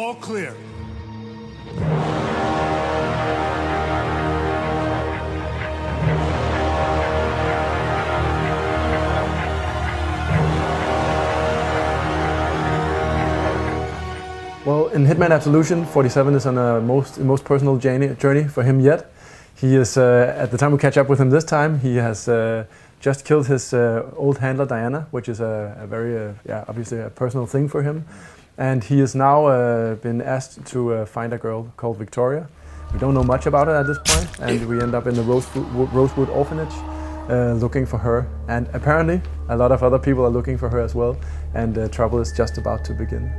All clear. Well, in Hitman Absolution, 47 is on a most personal journey for him yet. He is, at the time we catch up with him this time, he has just killed his old handler Diana, which is a very, obviously a personal thing for him. And he has now been asked to find a girl called Victoria. We don't know much about her at this point, and we end up in the Rosewood Orphanage looking for her. And apparently, a lot of other people are looking for her as well, and trouble is just about to begin.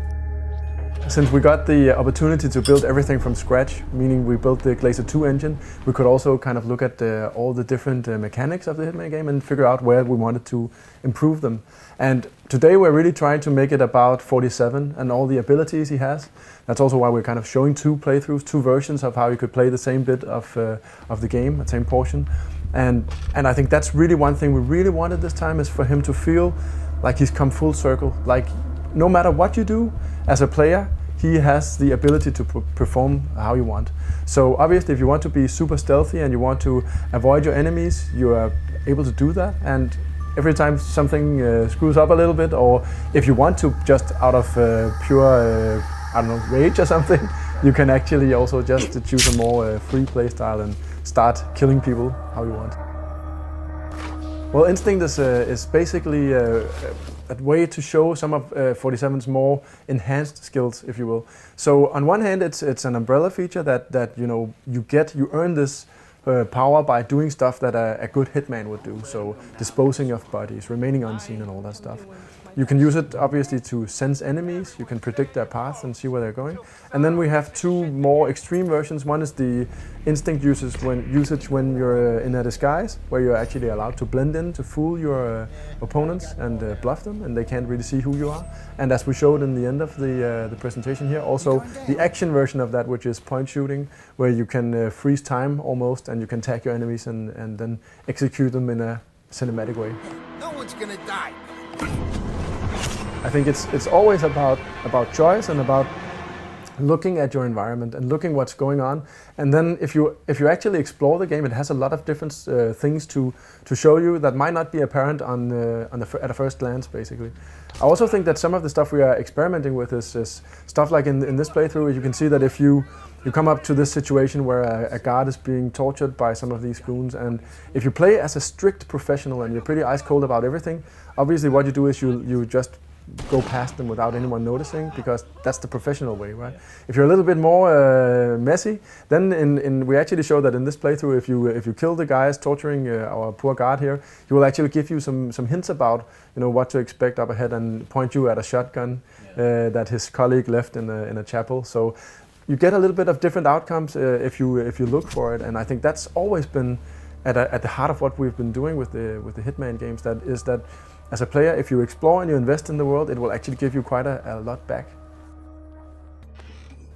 Since we got the opportunity to build everything from scratch, meaning we built the Glacier 2 engine, we could also kind of look at all the different mechanics of the Hitman game and figure out where we wanted to improve them. And today we're really trying to make it about 47 and all the abilities he has. That's also why we're kind of showing two playthroughs, two versions of how you could play the same bit of the game, the same portion. And I think that's really one thing we really wanted this time, is for him to feel like he's come full circle. Like, no matter what you do as a player, he has the ability to perform how you want. So obviously, if you want to be super stealthy and you want to avoid your enemies, you are able to do that. And every time something screws up a little bit, or if you want to just out of pure, I don't know, rage or something, you can actually also just choose a more free play style and start killing people how you want. Well, Instinct is basically a way to show some of 47's more enhanced skills, if you will. So on one hand, it's an umbrella feature that you earn this power by doing stuff that a good hitman would do. So disposing of bodies, remaining unseen, and all that stuff. You can use it obviously to sense enemies. You can predict their path and see where they're going. And then we have two more extreme versions. One is the instinct usage when you're in a disguise, where you're actually allowed to blend in to fool your opponents and bluff them, and they can't really see who you are. And as we showed in the end of the presentation here, also the action version of that, which is point shooting, where you can freeze time almost, and you can tag your enemies and then execute them in a cinematic way. No one's gonna die. I think it's always about choice and about looking at your environment and looking what's going on. And then if you actually explore the game, it has a lot of different things to show you that might not be apparent at a first glance, basically. I also think that some of the stuff we are experimenting with is stuff like in this playthrough. You can see that if you come up to this situation where a guard is being tortured by some of these goons, and if you play as a strict professional and you're pretty ice cold about everything, obviously what you do is you just go past them without anyone noticing, because that's the professional way, right? Yeah. If you're a little bit more messy, then we actually show that in this playthrough, if you kill the guys torturing our poor guard here, he will actually give you some hints about what to expect up ahead and point you at a shotgun that his colleague left in a chapel. So you get a little bit of different outcomes if you look for it, and I think that's always been at the heart of what we've been doing with the Hitman games. That is that. As a player, if you explore and you invest in the world, it will actually give you quite a lot back.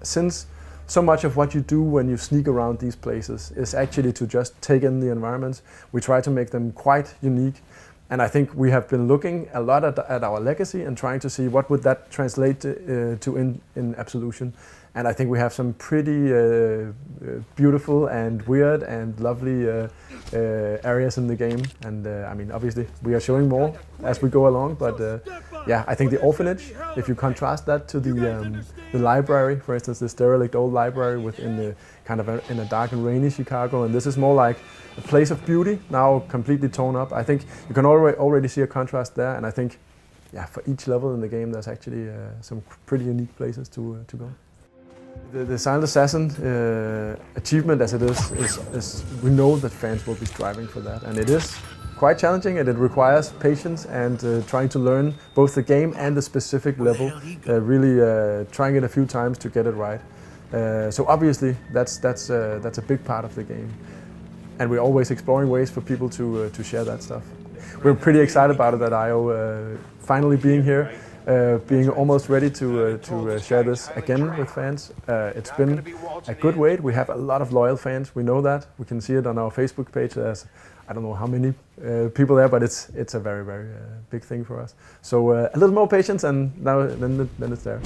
Since so much of what you do when you sneak around these places is actually to just take in the environments, we try to make them quite unique. And I think we have been looking a lot at our legacy and trying to see what would that translate to in Absolution. And I think we have some pretty beautiful and weird and lovely areas in the game. And I mean, obviously, we are showing more as we go along. But yeah, I think the orphanage, if you contrast that to the library, for instance, this derelict old library within the kind of in a dark and rainy Chicago, and this is more like a place of beauty, now completely torn up. I think you can already see a contrast there. And I think, yeah, for each level in the game, there's actually some pretty unique places to go. The Silent Assassin achievement as it is we know that fans will be striving for that, and it is quite challenging, and it requires patience and trying to learn both the game and the specific level, really trying it a few times to get it right. So obviously that's a big part of the game, and we're always exploring ways for people to share that stuff. We're pretty excited about it at I/O finally being here. Being almost ready to share this again with fans. It's been a good wait. We have a lot of loyal fans. We know that. We can see it on our Facebook page. There's I don't know how many people there, but it's a very, very big thing for us. So a little more patience, and then it's there.